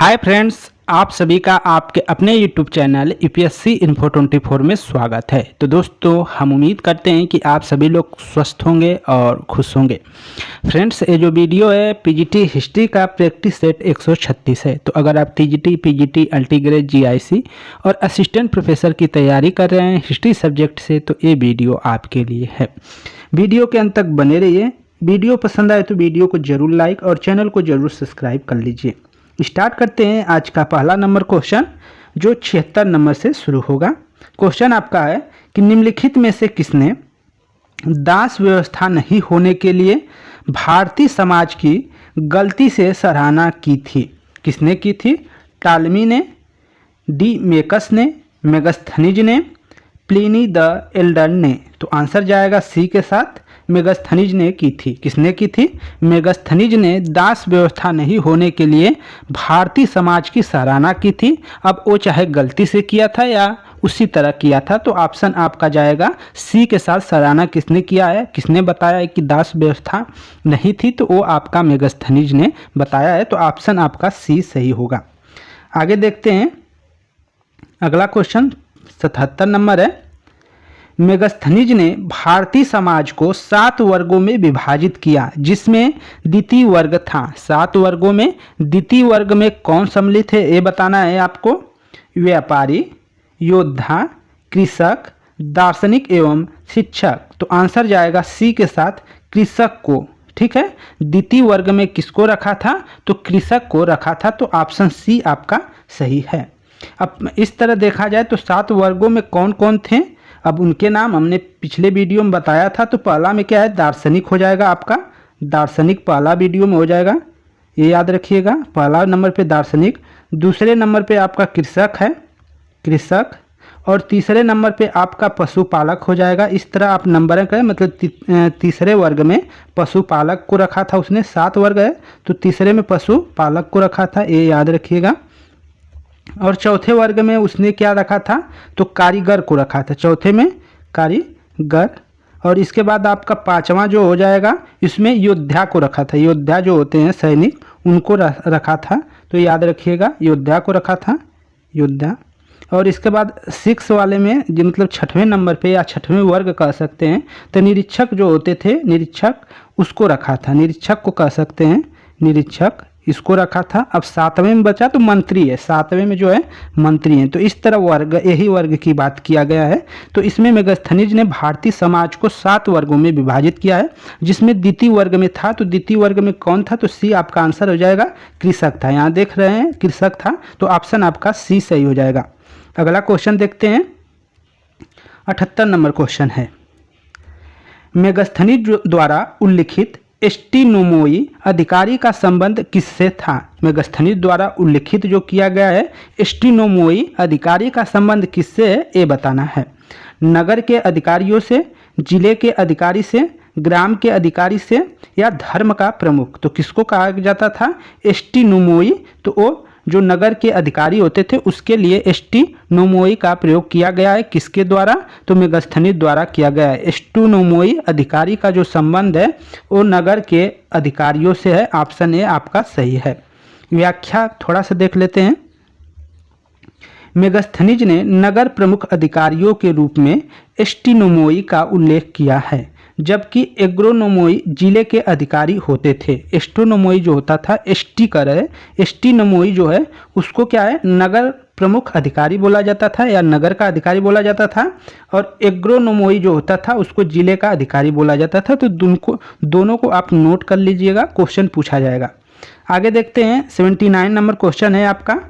Hi friends, आप सभी का आपके अपने यूट्यूब चैनल यूपीएससी इन्फो 24 में स्वागत है। तो दोस्तों, हम उम्मीद करते हैं कि आप सभी लोग स्वस्थ होंगे और खुश होंगे। फ्रेंड्स, ये जो वीडियो है पीजीटी हिस्ट्री का प्रैक्टिस सेट 136 है। तो अगर आप टीजीटी, पीजीटी, अल्टीग्रेड, जीआईसी और असिस्टेंट प्रोफेसर की तैयारी कर रहे हैं हिस्ट्री सब्जेक्ट से, तो ये वीडियो आपके लिए है। वीडियो के अंत तक बने रहिए। वीडियो पसंद आए तो वीडियो को जरूर लाइक और चैनल को जरूर सब्सक्राइब कर लीजिए। स्टार्ट करते हैं आज का पहला नंबर क्वेश्चन, जो 76 नंबर से शुरू होगा। क्वेश्चन आपका है कि निम्नलिखित में से किसने दास व्यवस्था नहीं होने के लिए भारतीय समाज की गलती से सराहना की थी? किसने की थी? टालमी ने, डी मेकस ने, मेगस्थनीज ने, प्लिनी द एल्डर ने। तो आंसर जाएगा सी के साथ, मेगस्थनीज ने की थी। किसने की थी? मेगस्थनीज ने दास व्यवस्था नहीं होने के लिए भारतीय समाज की सराहना की थी। अब वो चाहे गलती से किया था या उसी तरह किया था, तो ऑप्शन आपका जाएगा सी के साथ। सराहना किसने किया है, किसने बताया है कि दास व्यवस्था नहीं थी, तो वो आपका मेगस्थनीज ने बताया है। तो ऑप्शन आपका सी सही होगा। आगे देखते हैं अगला क्वेश्चन, 77 नंबर है। मेगस्थनीज ने भारतीय समाज को 7 वर्गों में विभाजित किया, जिसमें द्वितीय वर्ग था। 7 वर्गों में द्वितीय वर्ग में कौन सम्मिलित है, ये बताना है आपको। व्यापारी, योद्धा, कृषक, दार्शनिक एवं शिक्षक। तो आंसर जाएगा सी के साथ, कृषक को। ठीक है, द्वितीय वर्ग में किसको रखा था? तो कृषक को रखा था। तो ऑप्शन सी आपका सही है। अब इस तरह देखा जाए तो 7 वर्गों में कौन कौन थे, अब उनके नाम हमने पिछले वीडियो में बताया था। तो पहला में क्या है? दार्शनिक हो जाएगा आपका। दार्शनिक पहला वीडियो में हो जाएगा, ये याद रखिएगा। पहला नंबर पे दार्शनिक, दूसरे नंबर पे आपका कृषक है, कृषक, और तीसरे नंबर पे आपका पशुपालक हो जाएगा। इस तरह आप नंबर करें, मतलब तीसरे वर्ग में पशुपालक को रखा था उसने। 7 वर्ग है तो तीसरे में पशुपालक को रखा था, ये याद रखिएगा। और चौथे वर्ग में उसने क्या रखा था? तो कारीगर को रखा था, चौथे में कारीगर। और इसके बाद आपका 5वां जो हो जाएगा, इसमें योद्धा को रखा था। योद्धा जो होते हैं सैनिक, उनको रखा था। तो याद रखिएगा, योद्धा को रखा था, योद्धा। और इसके बाद 6 वाले में, जो मतलब 6वें नंबर पे या 6वें वर्ग कह सकते हैं, तो निरीक्षक जो होते थे, निरीक्षक, उसको रखा था। निरीक्षक को कह सकते हैं, निरीक्षक, इसको रखा था। अब 7वें में बचा तो मंत्री है, 7वें में जो है मंत्री हैं। तो इस तरह वर्ग, यही वर्ग की बात किया गया है। तो इसमें मेगस्थनीज ने भारतीय समाज को 7 वर्गों में विभाजित किया है, जिसमें द्वितीय वर्ग में था। तो द्वितीय वर्ग में कौन था? तो सी आपका आंसर हो जाएगा, कृषक था। यहाँ देख रहे हैं कृषक था, तो ऑप्शन आपका सी सही हो जाएगा। अगला क्वेश्चन देखते हैं, 78 नंबर क्वेश्चन है। मेगस्थनीज द्वारा उल्लिखित एस्टीनोमोई अधिकारी का संबंध किससे था? मेगस्थनीज द्वारा उल्लिखित जो किया गया है एस्टीनोमोई अधिकारी का संबंध किससे है, ये बताना है। नगर के अधिकारियों से, जिले के अधिकारी से, ग्राम के अधिकारी से, या धर्म का प्रमुख। तो किसको कहा जाता था? एस्टीनोमोई। तो वो जो नगर के अधिकारी होते थे उसके लिए एस्टीनोमोई का प्रयोग किया गया है। किसके द्वारा? तो मेगस्थनीज द्वारा किया गया है। एस्टीनोमोई अधिकारी का जो संबंध है वो नगर के अधिकारियों से है। ऑप्शन ए आपका सही है। व्याख्या थोड़ा सा देख लेते हैं। मेगस्थनीज ने नगर प्रमुख अधिकारियों के रूप में एस्टीनोमोई का उल्लेख किया है, जबकि एग्रोनोमोई जिले के अधिकारी होते थे। एस्ट्रोनोमोई जो होता था, एसटी कर है, एस्टीनोमोई जो है उसको क्या है? नगर प्रमुख अधिकारी बोला जाता था या नगर का अधिकारी बोला जाता था। और एग्रोनोमोई जो होता था उसको जिले का अधिकारी बोला जाता था। तो दोनों को आप नोट कर लीजिएगा, क्वेश्चन पूछा जाएगा। आगे देखते हैं, 79 नंबर क्वेश्चन है आपका।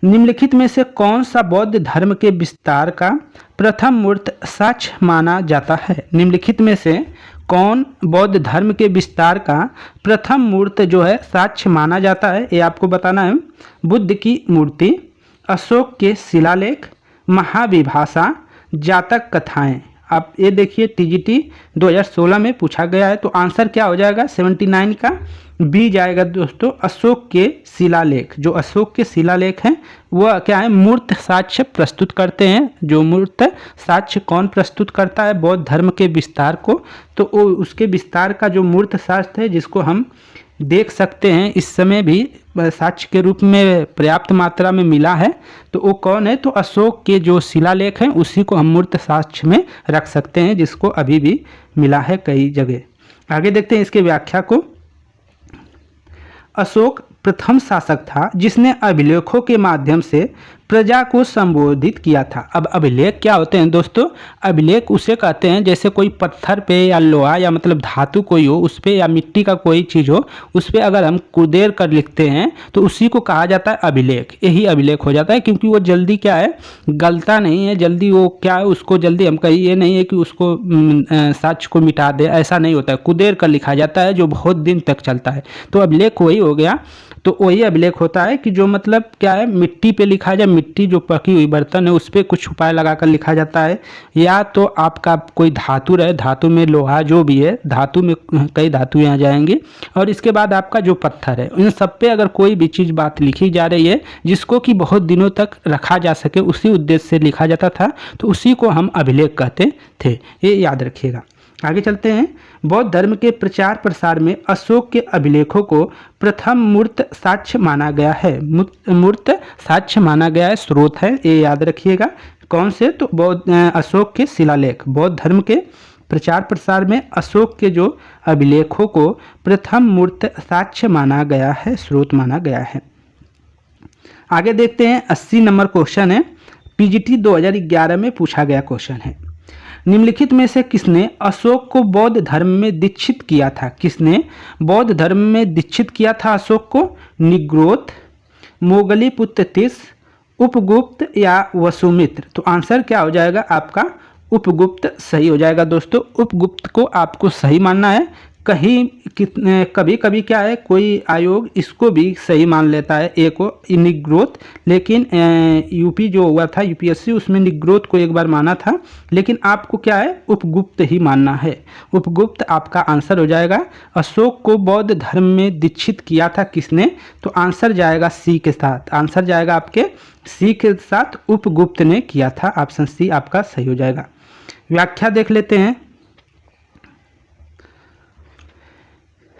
निम्नलिखित में से कौन सा बौद्ध धर्म के विस्तार का प्रथम मूर्त साक्ष्य माना जाता है? निम्नलिखित में से कौन बौद्ध धर्म के विस्तार का प्रथम मूर्त जो है साक्ष्य माना जाता है, ये आपको बताना है। बुद्ध की मूर्ति, अशोक के शिलालेख, महाविभाषा, जातक कथाएं। आप ये देखिए टीजीटी 2016 में पूछा गया है। तो आंसर क्या हो जाएगा? 79 का बी जाएगा दोस्तों, अशोक के शिलालेख। जो अशोक के शिलालेख हैं वह क्या है? मूर्त साक्ष्य प्रस्तुत करते हैं। जो मूर्त साक्ष्य कौन प्रस्तुत करता है? बौद्ध धर्म के विस्तार को। तो उसके विस्तार का जो मूर्त साक्ष्य है, जिसको हम देख सकते हैं इस समय भी साक्ष्य के रूप में पर्याप्त मात्रा में मिला है। तो वो कौन है? तो अशोक के जो शिलालेख हैं उसी को हम मूर्त साक्ष्य में रख सकते हैं, जिसको अभी भी मिला है कई जगह। आगे देखते हैं इसके व्याख्या को। अशोक प्रथम शासक था जिसने अभिलेखों के माध्यम से प्रजा को संबोधित किया था। अब अभिलेख क्या होते हैं दोस्तों? अभिलेख उसे कहते हैं जैसे कोई पत्थर पे या लोहा या मतलब धातु कोई हो उस पे, या मिट्टी का कोई चीज़ हो उस पे अगर हम कुदेर कर लिखते हैं तो उसी को कहा जाता है अभिलेख। यही अभिलेख हो जाता है, क्योंकि वो जल्दी क्या है, गलता नहीं है जल्दी। वो क्या है, उसको जल्दी हम कहीं ये नहीं है कि उसको साक्ष्य को मिटा दे, ऐसा नहीं होता है। कुदेर कर लिखा जाता है जो बहुत दिन तक चलता है। तो अभिलेख वही हो गया। तो वही अभिलेख होता है कि जो मतलब क्या है, मिट्टी पे लिखा जाए, मिट्टी जो पकी हुई बर्तन है उस पर कुछ उपाय लगाकर लिखा जाता है, या तो आपका कोई धातु रहे, धातु में लोहा जो भी है, धातु में कई धातुएं आ जाएंगी, और इसके बाद आपका जो पत्थर है, इन सब पे अगर कोई भी चीज़ बात लिखी जा रही है जिसको कि बहुत दिनों तक रखा जा सके, उसी उद्देश्य से लिखा जाता था, तो उसी को हम अभिलेख कहते थे। ये याद रखिएगा। आगे चलते हैं। बौद्ध धर्म के प्रचार प्रसार में अशोक के अभिलेखों को प्रथम मूर्त साक्ष्य माना गया है। मूर्त साक्ष्य माना गया है, स्रोत है, ये याद रखिएगा। कौन से? तो बौद्ध अशोक के शिलालेख। बौद्ध धर्म के प्रचार प्रसार में अशोक के जो अभिलेखों को प्रथम मूर्त साक्ष्य माना गया है, स्रोत माना गया है। आगे देखते हैं। 80 नंबर क्वेश्चन है, पीजीटी 2011 में पूछा गया क्वेश्चन है। निम्नलिखित में से किसने अशोक को बौद्ध धर्म में दीक्षित किया था? किसने बौद्ध धर्म में दीक्षित किया था अशोक को? निग्रोध, मोगलीपुत्र तीस, उपगुप्त या वसुमित्र? तो आंसर क्या हो जाएगा आपका? उपगुप्त सही हो जाएगा दोस्तों। उपगुप्त को आपको सही मानना है। कभी कभी क्या है, कोई आयोग इसको भी सही मान लेता है, ए को, निग्रोध। लेकिन यूपी जो हुआ था यूपीएससी, उसमें निग्रोध को एक बार माना था, लेकिन आपको क्या है, उपगुप्त ही मानना है। उपगुप्त आपका आंसर हो जाएगा। अशोक को बौद्ध धर्म में दीक्षित किया था किसने? तो आंसर जाएगा सी के साथ। आंसर जाएगा आपके सी के साथ, उपगुप्त ने किया था। ऑप्शन सी आपका सही हो जाएगा। व्याख्या देख लेते हैं।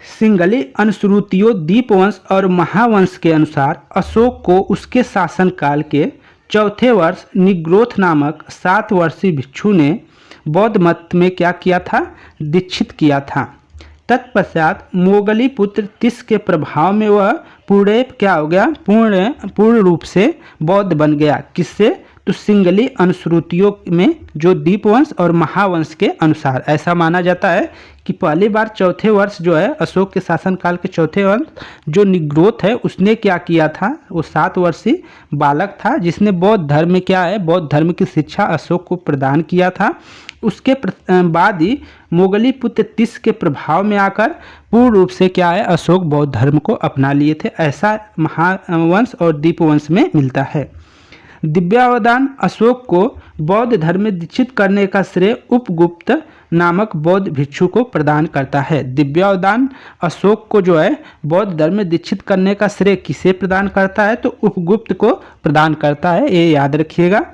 सिंगली अनुश्रुतियों दीपवंश और महावंश के अनुसार अशोक को उसके शासनकाल के चौथे वर्ष निग्रोध नामक 7 वर्षीय भिक्षु ने बौद्ध मत में क्या किया था? दीक्षित किया था। तत्पश्चात मोगली पुत्र तिस के प्रभाव में वह क्या हो गया? पूर्ण रूप से बौद्ध बन गया। किससे? तो सिंगली अनुश्रुतियों में जो दीपवंश और महावंश के अनुसार ऐसा माना जाता है कि पहली बार चौथे वर्ष जो है, अशोक के शासनकाल के चौथे वर्ष जो निग्रोध है उसने क्या किया था? वो 7 वर्षीय बालक था जिसने बौद्ध धर्म में क्या है, बौद्ध धर्म की शिक्षा अशोक को प्रदान किया था। उसके बाद ही मोगली पुत्र तिस के प्रभाव में आकर पूर्ण रूप से क्या है, अशोक बौद्ध धर्म को अपना लिए थे। ऐसा महावंश और दीपवंश में मिलता है। दिव्यावदान अशोक को बौद्ध धर्म में दीक्षित करने का श्रेय उपगुप्त नामक बौद्ध भिक्षु को प्रदान करता है। दिव्यावदान अशोक को जो है बौद्ध धर्म में दीक्षित करने का श्रेय किसे प्रदान करता है? तो उपगुप्त को प्रदान करता है, ये याद रखिएगा।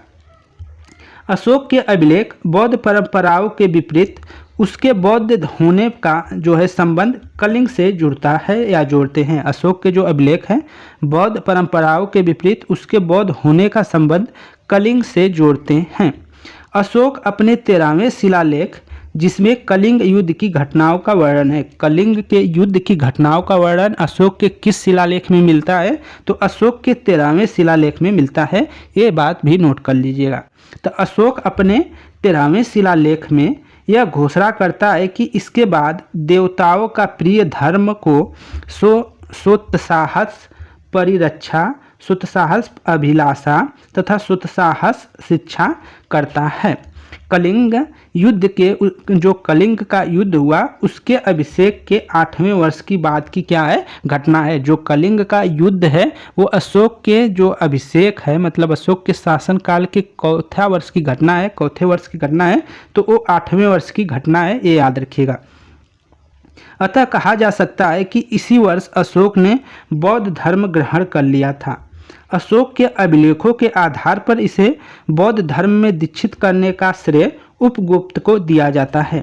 अशोक के अभिलेख बौद्ध परंपराओं के विपरीत उसके बौद्ध होने का जो है संबंध कलिंग से जुड़ता है या जोड़ते हैं। अशोक के जो अभिलेख हैं बौद्ध परंपराओं के विपरीत उसके बौद्ध होने का संबंध कलिंग से जोड़ते हैं। अशोक अपने 13वें शिलालेख जिसमें कलिंग युद्ध की घटनाओं का वर्णन है, कलिंग के युद्ध की घटनाओं का वर्णन अशोक के किस शिलालेख में मिलता है? तो अशोक के 13वें शिलालेख में मिलता है। ये बात भी नोट कर लीजिएगा। तो अशोक अपने 13वें शिलालेख में यह घोषणा करता है कि इसके बाद देवताओं का प्रिय धर्म को सोत्साहस परिरक्षा, सोत्साहस अभिलाषा तथा सोत्साहस शिक्षा करता है। कलिंग युद्ध के जो कलिंग का युद्ध हुआ उसके अभिषेक के 8वें वर्ष की बात की क्या है, घटना है। जो कलिंग का युद्ध है वो अशोक के जो अभिषेक है, मतलब अशोक के शासनकाल के चौथे वर्ष की घटना है, तो वो 8वें वर्ष की घटना है, ये याद रखिएगा। अतः कहा जा सकता है कि इसी वर्ष अशोक ने बौद्ध धर्म ग्रहण कर लिया था। अशोक के अभिलेखों के आधार पर इसे बौद्ध धर्म में दीक्षित करने का श्रेय उपगुप्त को दिया जाता है।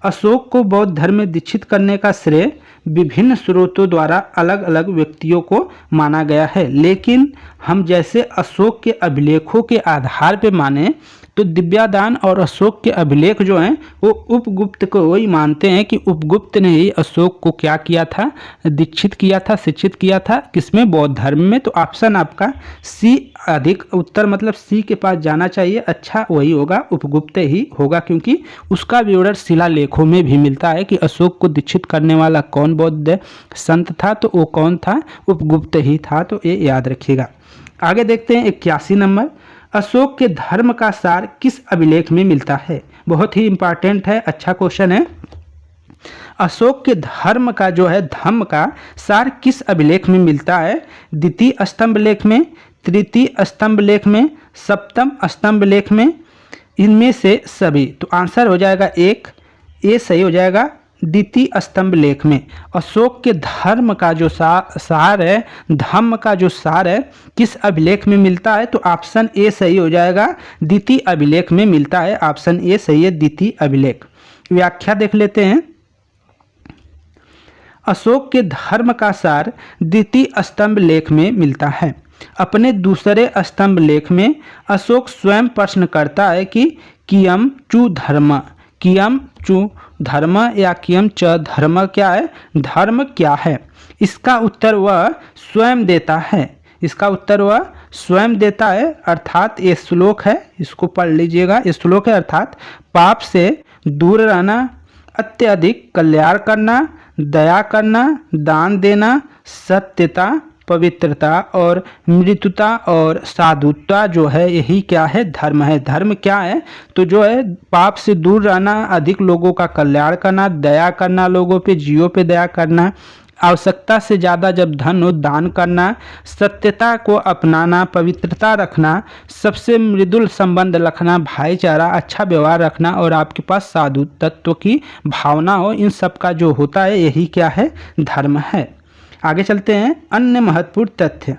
अशोक को बौद्ध धर्म में दीक्षित करने का श्रेय विभिन्न स्रोतों द्वारा अलग अलग व्यक्तियों को माना गया है, लेकिन हम जैसे अशोक के अभिलेखों के आधार पर माने तो दिव्यादान और अशोक के अभिलेख जो हैं वो उपगुप्त को वही मानते हैं कि उपगुप्त ने ही अशोक को क्या किया था, दीक्षित किया था, शिक्षित किया था, किसमें, बौद्ध धर्म में। तो ऑप्शन आपका सी अधिक उत्तर मतलब सी के पास जाना चाहिए, अच्छा वही होगा, उपगुप्त ही होगा, क्योंकि उसका विवरण शिलालेखों में भी मिलता है कि अशोक को दीक्षित करने वाला कौन बौद्ध संत था, तो वो कौन था, उपगुप्त ही था। तो ये याद रखिएगा। आगे देखते हैं 81 नंबर, अशोक के धर्म का सार किस अभिलेख में मिलता है। बहुत ही इंपॉर्टेंट है, अच्छा क्वेश्चन है। अशोक के धर्म का जो है धम्म का सार किस अभिलेख में मिलता है। द्वितीय स्तंभ लेख में, तृतीय स्तंभ लेख में, सप्तम स्तंभ लेख में, इनमें से सभी। तो आंसर हो जाएगा एक, ये सही हो जाएगा, द्वितीय स्तंभ लेख में। अशोक के धर्म का जो सार है, धम्म का जो सार है, किस अभिलेख में मिलता है। तो ऑप्शन ए सही हो जाएगा, द्वितीय अभिलेख में मिलता है। ऑप्शन ए सही है, द्वितीय अभिलेख। व्याख्या देख लेते हैं। अशोक के धर्म का सार द्वितीय स्तंभ लेख में मिलता है। अपने दूसरे स्तंभ लेख में अशोक स्वयं प्रश्न करता है कि कियम चु धर्म, कियम चु धर्म या कियम च धर्म क्या है, धर्म क्या है। इसका उत्तर वह स्वयं देता है, इसका उत्तर वह स्वयं देता है। अर्थात ये श्लोक है, इसको पढ़ लीजिएगा। ये श्लोक है अर्थात पाप से दूर रहना, अत्यधिक कल्याण करना, दया करना, दान देना, सत्यता, पवित्रता और मृत्युता और साधुता जो है, यही क्या है, धर्म है। धर्म क्या है, तो जो है पाप से दूर रहना, अधिक लोगों का कल्याण करना, दया करना, लोगों पे, जीवों पे दया करना, आवश्यकता से ज़्यादा जब धन हो दान करना, सत्यता को अपनाना, पवित्रता रखना, सबसे मृदुल संबंध रखना, भाईचारा, अच्छा व्यवहार रखना और आपके पास साधु तत्व की भावना हो, इन सब का जो होता है यही क्या है, धर्म है। आगे चलते हैं। अन्य महत्वपूर्ण तथ्य,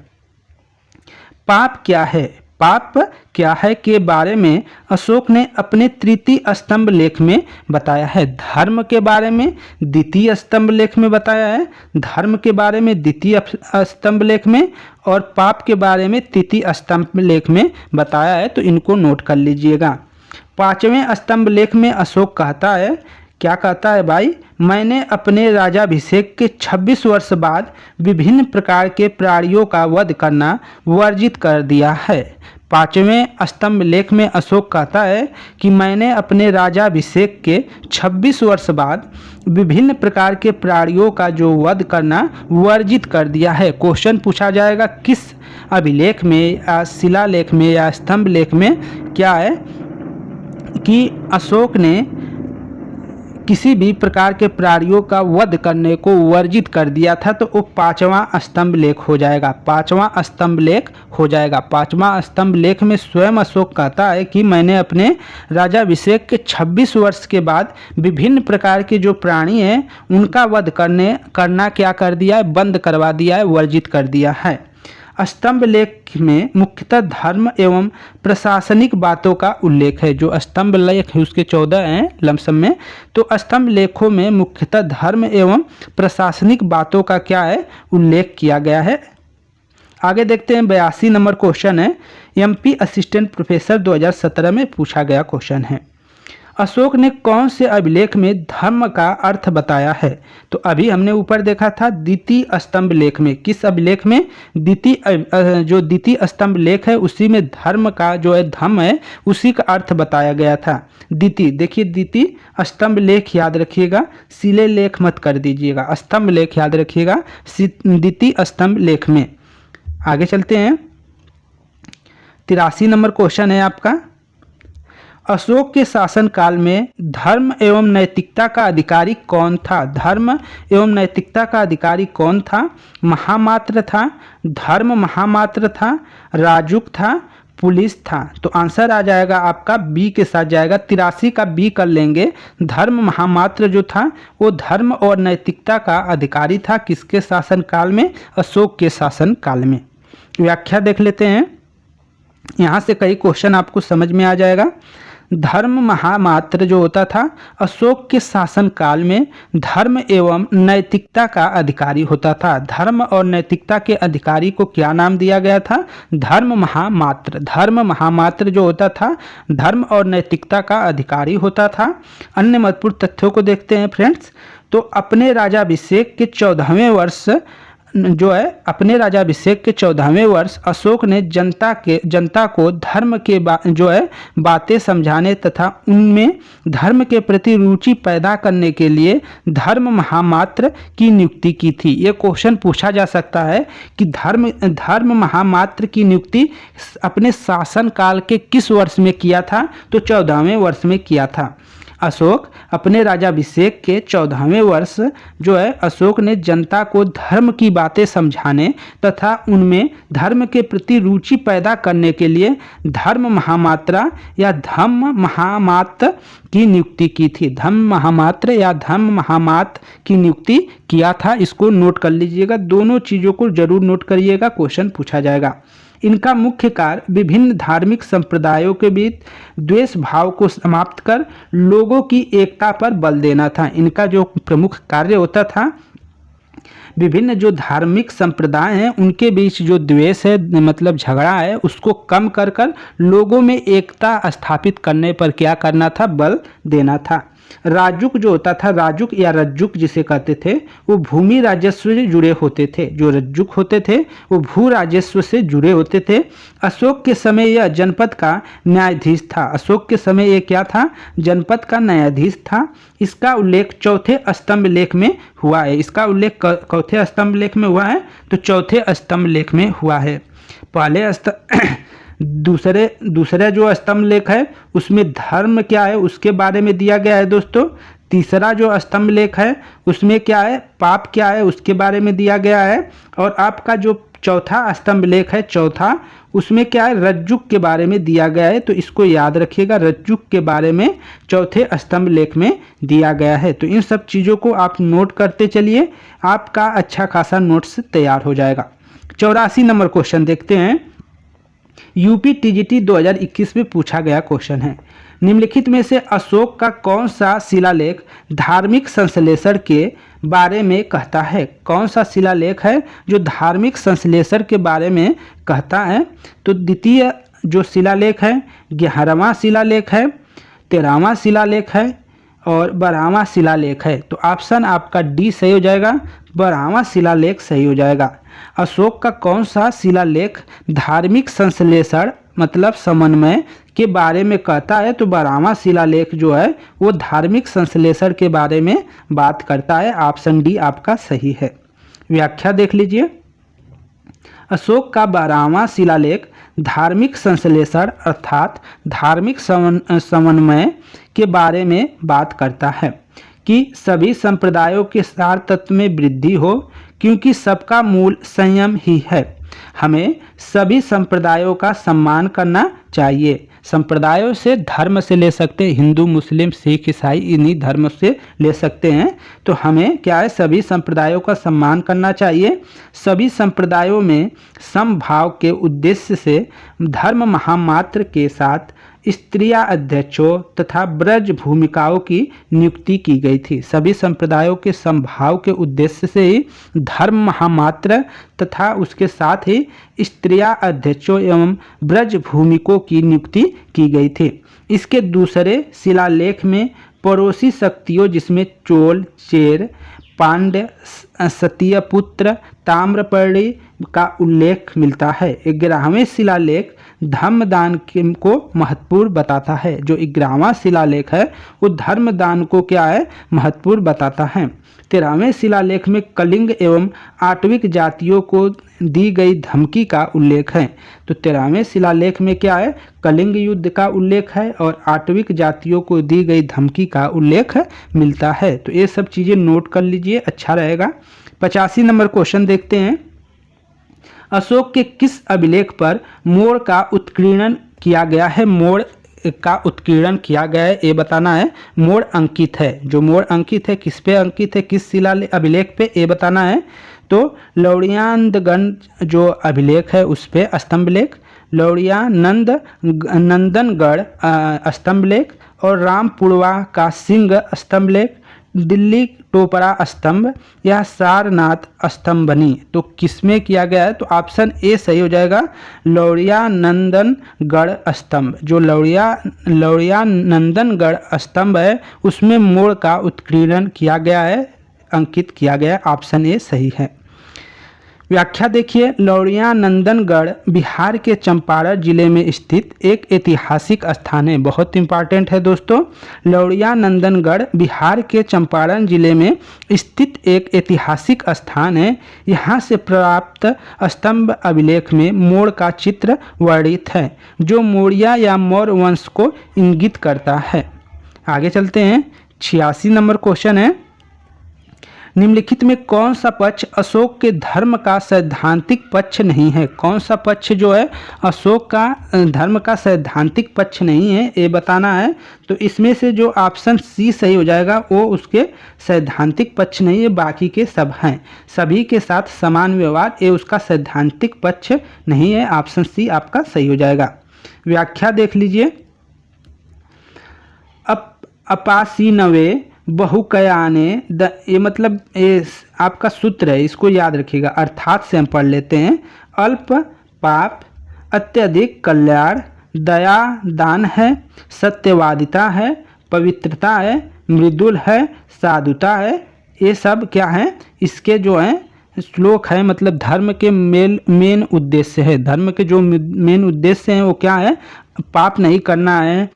पाप क्या है, पाप क्या है के बारे में अशोक ने अपने तृतीय स्तंभ लेख में बताया है। धर्म के बारे में द्वितीय स्तंभ लेख में बताया है, धर्म के बारे में द्वितीय स्तंभ लेख में और पाप के बारे में तृतीय स्तंभ लेख में बताया है। तो इनको नोट कर लीजिएगा। पांचवें स्तंभ लेख में अशोक कहता है, क्या कहता है भाई, मैंने अपने राजाभिषेक के 26 वर्ष बाद विभिन्न प्रकार के प्राणियों का वध करना वर्जित कर दिया है। पांचवें स्तंभ लेख में अशोक कहता है कि मैंने अपने राजाभिषेक के 26 वर्ष बाद विभिन्न प्रकार के प्राणियों का जो वध करना वर्जित कर दिया है। क्वेश्चन पूछा जाएगा किस अभिलेख में या शिलालेख में या स्तंभ लेख में, क्या है कि अशोक ने किसी भी प्रकार के प्राणियों का वध करने को वर्जित कर दिया था। तो वो पांचवा स्तंभ लेख हो जाएगा, पांचवा स्तंभ लेख हो जाएगा। पांचवा स्तंभ लेख में स्वयं अशोक कहता है कि मैंने अपने राजाभिषेक के 26 वर्ष के बाद विभिन्न प्रकार के जो प्राणी हैं उनका वध करना क्या कर दिया है, बंद करवा दिया है, वर्जित कर दिया है। स्तंभ लेख में मुख्यतः धर्म एवं प्रशासनिक बातों का उल्लेख है। जो स्तंभ लेख है उसके 14 हैं लमसम में। तो स्तंभ लेखों में मुख्यतः धर्म एवं प्रशासनिक बातों का क्या है, उल्लेख किया गया है। आगे देखते हैं। 82 नंबर क्वेश्चन है, एमपी असिस्टेंट प्रोफेसर 2017 में पूछा गया क्वेश्चन है। अशोक ने कौन से अभिलेख में धर्म का अर्थ बताया है। तो अभी हमने ऊपर देखा था द्वितीय स्तंभ लेख में। किस अभिलेख में, जो द्वितीय स्तंभ लेख है उसी में धर्म का जो है धम्म है उसी का अर्थ बताया गया था। द्वितीय, देखिए द्वितीय स्तंभ लेख याद रखिएगा, शिले लेख मत कर दीजिएगा, स्तंभ लेख याद रखिएगा, द्वितीय स्तंभ लेख में। आगे चलते हैं। 83 नंबर क्वेश्चन है आपका, अशोक के शासनकाल में धर्म एवं नैतिकता का अधिकारी कौन था। धर्म एवं नैतिकता का अधिकारी कौन था। महामात्र था, धर्म महामात्र था, राजुक था, पुलिस था। तो आंसर आ जाएगा आपका बी के साथ जाएगा। 83 का बी कर लेंगे। धर्म महामात्र जो था वो धर्म और नैतिकता का अधिकारी था। किसके शासनकाल में, अशोक के शासनकाल में। व्याख्या देख लेते हैं, यहाँ से कई क्वेश्चन आपको समझ में आ जाएगा। धर्म महामात्र जो होता था, अशोक के शासन काल में धर्म एवं नैतिकता का अधिकारी होता था। धर्म और नैतिकता के अधिकारी को क्या नाम दिया गया था? धर्म महामात्र। धर्म महामात्र जो होता था धर्म और नैतिकता का अधिकारी होता था। अन्य महत्वपूर्ण तथ्यों को देखते हैं फ्रेंड्स। तो अपने राजाभिषेक के 14वें वर्ष अपने राजाभिषेक के 14वें वर्ष अशोक ने जनता को धर्म के बातें समझाने तथा उनमें धर्म के प्रति रुचि पैदा करने के लिए धर्म महामात्र की नियुक्ति की थी। ये क्वेश्चन पूछा जा सकता है कि धर्म महामात्र की नियुक्ति अपने शासन काल के किस वर्ष में किया था? तो 14वें वर्ष में किया था। अशोक अपने राजाभिषेक के 14वें वर्ष अशोक ने जनता को धर्म की बातें समझाने तथा उनमें धर्म के प्रति रुचि पैदा करने के लिए धर्म महामात्रा या धम्म महामात्र की नियुक्ति की थी। धम्म महामात्र या धम्म महामात्र की नियुक्ति किया था। इसको नोट कर लीजिएगा, दोनों चीज़ों को जरूर नोट करिएगा, क्वेश्चन पूछा जाएगा। इनका मुख्य कार्य विभिन्न धार्मिक संप्रदायों के बीच द्वेष भाव को समाप्त कर लोगों की एकता पर बल देना था। इनका जो प्रमुख कार्य होता था, विभिन्न जो धार्मिक संप्रदाय हैं उनके बीच जो द्वेष है, मतलब झगड़ा है, उसको कम कर लोगों में एकता स्थापित करने पर क्या करना था? बल देना था। राजुक जो होता था, राजुक या रज्जुक जिसे कहते थे, वो भूमि राजस्व से जुड़े होते थे। जो रज्जुक होते थे वो भू राजस्व से जुड़े होते थे। अशोक के समय यह जनपद का न्यायाधीश था। अशोक के समय ये क्या था? जनपद का न्यायाधीश था। इसका उल्लेख चौथे स्तंभ लेख में हुआ है। इसका उल्लेख चौथे स्तंभ लेख में हुआ है, तो चौथे स्तंभ लेख में हुआ है। पहले दूसरा जो स्तंभ लेख है उसमें धर्म क्या है उसके बारे में दिया गया है दोस्तों। तीसरा जो स्तंभ लेख है उसमें क्या है? पाप क्या है उसके बारे में दिया गया है। और आपका जो चौथा स्तंभ लेख है, चौथा, उसमें क्या है? रज्जुक के बारे में दिया गया है। तो इसको याद रखिएगा, रज्जुक के बारे में चौथे स्तंभ लेख में दिया गया है। तो इन सब चीज़ों को आप नोट करते चलिए, आपका अच्छा खासा नोट्स तैयार हो जाएगा। 84 नंबर क्वेश्चन देखते हैं। यूपी टीजीटी 2021 में पूछा गया क्वेश्चन है, निम्नलिखित में से अशोक का कौन सा शिलालेख धार्मिक संश्लेषण के बारे में कहता है? कौन सा शिलालेख है जो धार्मिक संश्लेषण के बारे में कहता है? तो द्वितीय जो शिलालेख है 11वां शिलालेख है, 13वां शिलालेख है और 12वां शिलालेख है। तो ऑप्शन आपका डी सही हो जाएगा, 12वां शिलालेख सही हो जाएगा। अशोक का कौन सा शिलालेख धार्मिक संश्लेषण मतलब समन्वय के बारे में कहता है? तो 12वां शिलालेख जो है वो धार्मिक संश्लेषण के बारे में बात करता है। ऑप्शन डी आपका सही है। व्याख्या देख लीजिए। अशोक का 12वां शिलालेख धार्मिक संश्लेषण अर्थात धार्मिक समन्वय के बारे में बात करता है कि सभी संप्रदायों के सार तत्व में वृद्धि हो, क्योंकि सबका मूल संयम ही है। हमें सभी संप्रदायों का सम्मान करना चाहिए। संप्रदायों से धर्म से ले सकते हैं, हिंदू मुस्लिम सिख ईसाई इन्हीं धर्म से ले सकते हैं। तो हमें क्या है? सभी संप्रदायों का सम्मान करना चाहिए। सभी संप्रदायों में समभाव के उद्देश्य से धर्म महामात्र के साथ स्त्रियां अध्यक्षों तथा ब्रज भूमिकाओं की नियुक्ति की गई थी। सभी संप्रदायों के समभाव के उद्देश्य से ही धर्म महामात्र तथा उसके साथ ही स्त्रियां अध्यक्षों एवं ब्रज भूमिकों की नियुक्ति की गई थी। इसके दूसरे शिलालेख में पड़ोसी शक्तियों जिसमें चोल, चेर, पांड्य, सत्यपुत्र, ताम्रपर्णी का उल्लेख मिलता है। 11वें शिलालेख धर्मदान को महत्वपूर्ण बताता है। जो 11वां शिलालेख है वो धर्मदान को क्या है? महत्वपूर्ण बताता है। 13वें शिलालेख में कलिंग एवं आटविक जातियों को दी गई धमकी का उल्लेख है। तो 13वें शिलालेख में क्या है? कलिंग युद्ध का उल्लेख है और आटविक जातियों को दी गई धमकी का उल्लेख मिलता है। तो ये सब चीज़ें नोट कर लीजिए, अच्छा रहेगा। 85 नंबर क्वेश्चन देखते हैं। अशोक के किस अभिलेख पर मोड़ का उत्कीर्णन किया गया है? मोड़ का उत्कीर्णन किया गया है ये बताना है। मोड़ अंकित है, जो मोड़ अंकित है किस पे अंकित है, किस शिला अभिलेख पे, ये बताना है। तो लौड़ियांदगंज जो अभिलेख है उस पे स्तंभ लेख, लौड़िया नंदनगढ़ स्तंभ लेख और रामपुरवा का सिंह स्तंभ लेख, दिल्ली टोपरा स्तंभ या सारनाथ स्तंभ बनी। तो किसमें किया गया है? तो ऑप्शन ए सही हो जाएगा, लौड़िया नंदनगढ़ स्तंभ। जो लौड़िया नंदनगढ़ स्तंभ है उसमें मोड़ का उत्कीर्णन किया गया है, अंकित किया गया। ऑप्शन ए सही है। व्याख्या देखिए, लौड़िया नंदनगढ़ बिहार के चंपारण जिले में स्थित एक ऐतिहासिक स्थान है। बहुत इंपॉर्टेंट है दोस्तों। लौड़िया नंदनगढ़ बिहार के चंपारण जिले में स्थित एक ऐतिहासिक स्थान है। यहाँ से प्राप्त स्तंभ अभिलेख में मोड़ का चित्र वर्णित है जो मौर्य या मौर्य वंश को इंगित करता है। आगे चलते हैं। 86 नंबर क्वेश्चन है, निम्नलिखित में कौन सा पक्ष अशोक के धर्म का सैद्धांतिक पक्ष नहीं है? कौन सा पक्ष जो है अशोक का धर्म का सैद्धांतिक पक्ष नहीं है, ये बताना है। तो इसमें से जो ऑप्शन सी सही हो जाएगा वो उसके सैद्धांतिक पक्ष नहीं है, बाकी के सब हैं। सभी के साथ समान व्यवहार, ये उसका सैद्धांतिक पक्ष नहीं है। ऑप्शन सी आपका सही हो जाएगा। व्याख्या देख लीजिए, अपासीनवे बहुकयाने ये मतलब ये आपका सूत्र है, इसको याद रखिएगा। अर्थात से हम पढ़ लेते हैं, अल्प पाप, अत्यधिक कल्याण, दया दान है, सत्यवादिता है, पवित्रता है, मृदुल है, साधुता है। ये सब क्या है? इसके जो है श्लोक है, मतलब धर्म के मेन उद्देश्य है। धर्म के जो मेन उद्देश्य हैं वो क्या है? पाप नहीं करना है,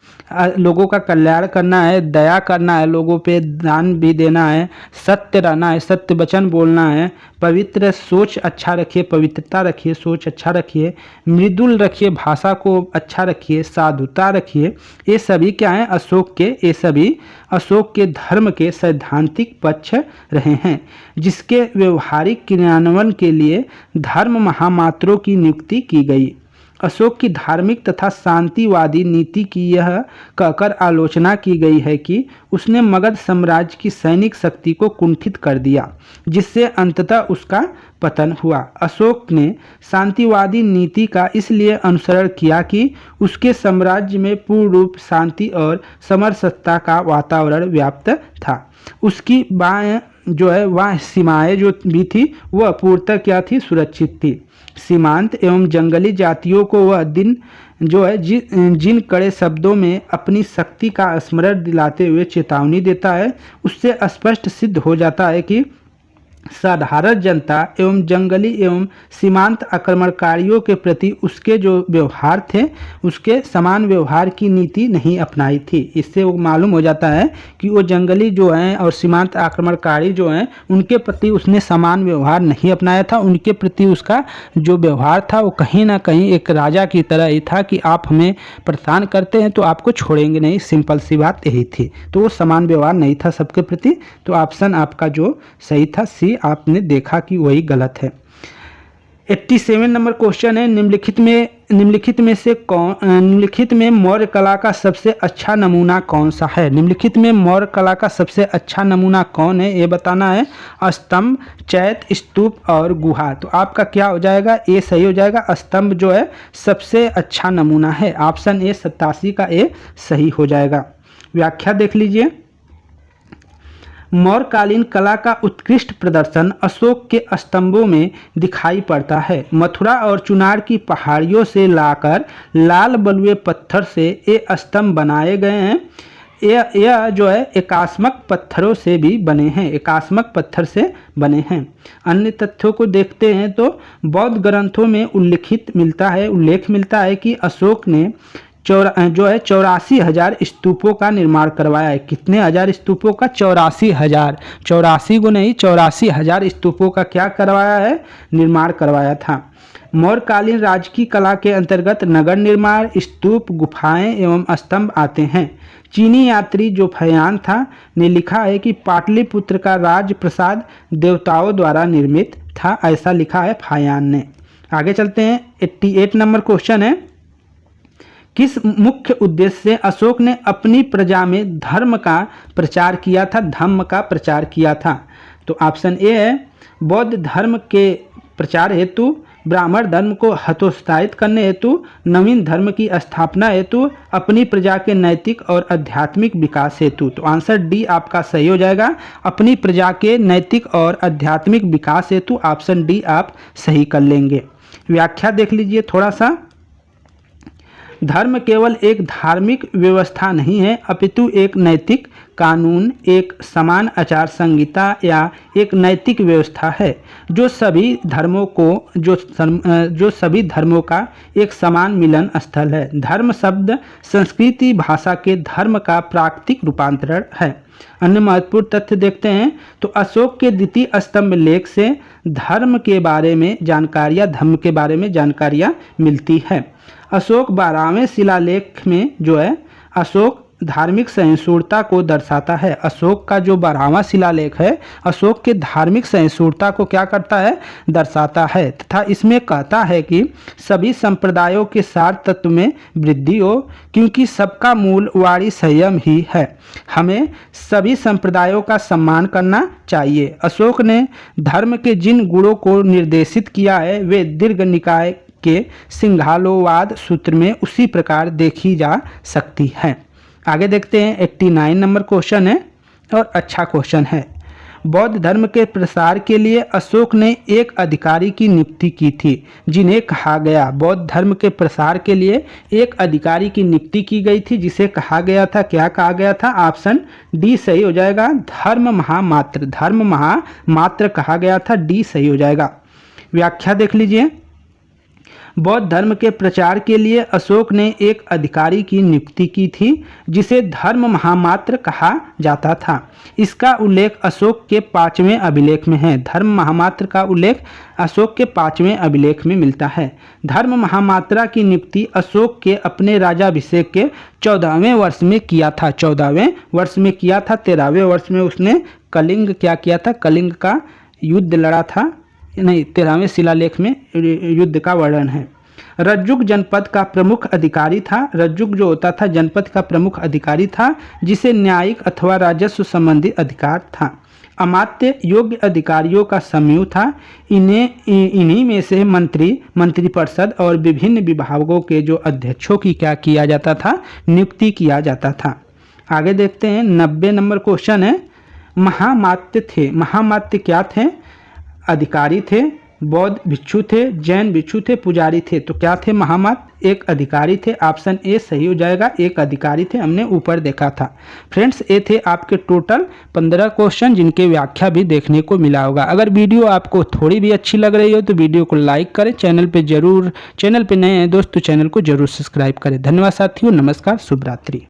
लोगों का कल्याण करना है, दया करना है, लोगों पे दान भी देना है, सत्य रहना है, सत्य वचन बोलना है, पवित्र सोच अच्छा रखिए, पवित्रता रखिए, सोच अच्छा रखिए, मृदुल रखिए, भाषा को अच्छा रखिए, साधुता रखिए। ये सभी क्या हैं? अशोक के, ये सभी अशोक के धर्म के सैद्धांतिक पक्ष रहे हैं, जिसके व्यवहारिक क्रियान्वयन के लिए धर्म महामात्रों की नियुक्ति की गई। अशोक की धार्मिक तथा शांतिवादी नीति की यह कहकर आलोचना की गई है कि उसने मगध साम्राज्य की सैनिक शक्ति को कुंठित कर दिया, जिससे अंततः उसका पतन हुआ। अशोक ने शांतिवादी नीति का इसलिए अनुसरण किया कि उसके साम्राज्य में पूर्ण रूप शांति और समरसता का वातावरण व्याप्त था। उसकी बाएं जो है वह सीमाएं जो भी थी वह पूर्णतः क्या थी? सुरक्षित थी। सीमांत एवं जंगली जातियों को वह दिन जो है जिन कड़े शब्दों में अपनी शक्ति का स्मरण दिलाते हुए चेतावनी देता है, उससे स्पष्ट सिद्ध हो जाता है कि साधारण जनता एवं जंगली एवं सीमांत आक्रमणकारियों के प्रति उसके जो व्यवहार थे उसके समान व्यवहार की नीति नहीं अपनाई थी। इससे वो मालूम हो जाता है कि वो जंगली जो हैं और सीमांत आक्रमणकारी जो हैं उनके प्रति उसने समान व्यवहार नहीं अपनाया था। उनके प्रति उसका जो व्यवहार था वो कहीं ना कहीं एक राजा की तरह ही था कि आप हमें परेशान करते हैं तो आपको छोड़ेंगे नहीं, सिंपल सी बात यही थी। तो वो समान व्यवहार नहीं था सबके प्रति। तो ऑप्शन आपका जो सही था सी, आपने देखा कि वही गलत है। 87 नंबर क्वेश्चन है, निम्नलिखित में मौर्य कला का सबसे अच्छा नमूना कौन सा है? निम्नलिखित में मौर्य कला का सबसे अच्छा नमूना कौन है ये बताना है। स्तंभ, चैत्य, स्तूप और गुहा। तो आपका क्या हो जाएगा? ए सही हो जाएगा। स्तंभ जो है सबसे अच्छा नमूना है। ऑप्शन ए 87 का ए सही हो जाएगा। व्याख्या देख लीजिए, मौर्यकालीन कला का उत्कृष्ट प्रदर्शन अशोक के स्तंभों में दिखाई पड़ता है। मथुरा और चुनार की पहाड़ियों से लाकर लाल बलुए पत्थर से ये स्तंभ बनाए गए हैं। यह जो है एकास्मक पत्थरों से भी बने हैं, एकास्मक पत्थर से बने हैं। अन्य तथ्यों को देखते हैं तो बौद्ध ग्रंथों में उल्लेख मिलता है कि अशोक ने 84,000 स्तूपों का निर्माण करवाया है। कितने हजार स्तूपों का? 84,000। 84 को नहीं, 84,000 स्तूपों का क्या करवाया है? निर्माण करवाया था। मौर्यकालीन राजकीय कला के अंतर्गत नगर निर्माण, स्तूप, गुफाएं एवं स्तंभ आते हैं। चीनी यात्री जो फयान था ने लिखा है कि पाटलिपुत्र का राजप्रसाद देवताओं द्वारा निर्मित था, ऐसा लिखा है फायान ने। आगे चलते हैं। 88 नंबर क्वेश्चन है, किस मुख्य उद्देश्य से अशोक ने अपनी प्रजा में धर्म का प्रचार किया था? धम्म का प्रचार किया था। तो ऑप्शन ए है बौद्ध धर्म के प्रचार हेतु, ब्राह्मण धर्म को हतोत्साहित करने हेतु नवीन धर्म की स्थापना हेतु, अपनी प्रजा के नैतिक और आध्यात्मिक विकास हेतु। तो आंसर डी आपका सही हो जाएगा, अपनी प्रजा के नैतिक और आध्यात्मिक विकास हेतु। ऑप्शन डी आप सही कर लेंगे। व्याख्या देख लीजिए थोड़ा सा। धर्म केवल एक धार्मिक व्यवस्था नहीं है, अपितु एक नैतिक कानून, एक समान आचार संहिता या एक नैतिक व्यवस्था है जो सभी धर्मों का एक समान मिलन स्थल है। धर्म शब्द संस्कृति भाषा के धर्म का प्राकृतिक रूपांतरण है। अन्य महत्वपूर्ण तथ्य देखते हैं तो अशोक के द्वितीय स्तंभ लेख से धर्म के बारे में जानकारियाँ मिलती है। अशोक 12वें शिलालेख में जो है अशोक धार्मिक सहिष्णुता को दर्शाता है। अशोक का जो 12वां शिलालेख है अशोक के धार्मिक सहिष्णुता को क्या करता है, दर्शाता है, तथा इसमें कहता है कि सभी संप्रदायों के सार तत्व में वृद्धि हो, क्योंकि सबका मूल वाणी संयम ही है। हमें सभी संप्रदायों का सम्मान करना चाहिए। अशोक ने धर्म के जिन गुणों को निर्देशित किया है वे दीर्घ निकाय के सिंघालोवाद सूत्र में उसी प्रकार देखी जा सकती है। आगे देखते हैं 89 नंबर क्वेश्चन है और अच्छा क्वेश्चन है। बौद्ध धर्म के प्रसार के लिए अशोक ने एक अधिकारी की नियुक्ति की थी जिन्हें कहा गया, बौद्ध धर्म के प्रसार के लिए एक अधिकारी की नियुक्ति की गई थी जिसे कहा गया था, क्या कहा गया था? ऑप्शन डी सही हो जाएगा, धर्म महामात्र कहा गया था, डी सही हो जाएगा। व्याख्या देख लीजिए। बौद्ध धर्म के प्रचार के लिए अशोक ने एक अधिकारी की नियुक्ति की थी जिसे धर्म महामात्र कहा जाता था। इसका उल्लेख अशोक के 5वें अभिलेख में है। धर्म महामात्र का उल्लेख अशोक के 5वें अभिलेख में मिलता है। धर्म महामात्रा की नियुक्ति अशोक के अपने राजाभिषेक के 14वें वर्ष में किया था। 14वें वर्ष में किया था। 13वें वर्ष में उसने कलिंग क्या किया था? कलिंग का युद्ध लड़ा था। नहीं, 13वें शिलालेख में युद्ध का वर्णन है। रज्जुक जनपद का प्रमुख अधिकारी था। रज्जुक जो होता था जनपद का प्रमुख अधिकारी था जिसे न्यायिक अथवा राजस्व संबंधी अधिकार था। अमात्य योग्य अधिकारियों का समूह था। इन्हीं में से मंत्रिपरिषद और विभिन्न विभागों के जो अध्यक्षों की क्या किया जाता था? नियुक्ति किया जाता था। आगे देखते हैं 90 नंबर क्वेश्चन है। महामात्य थे। महामात्य क्या थे? अधिकारी थे, बौद्ध भिक्षु थे, जैन भिक्षु थे, पुजारी थे। तो क्या थे महामात्य? एक अधिकारी थे। ऑप्शन ए सही हो जाएगा, एक अधिकारी थे, हमने ऊपर देखा था। फ्रेंड्स, ये थे आपके टोटल 15 क्वेश्चन जिनके व्याख्या भी देखने को मिला होगा। अगर वीडियो आपको थोड़ी भी अच्छी लग रही हो तो वीडियो को लाइक करें। चैनल पे नए हैं दोस्त तो चैनल को जरूर सब्सक्राइब करें। धन्यवाद साथियों, नमस्कार, शुभ रात्रि।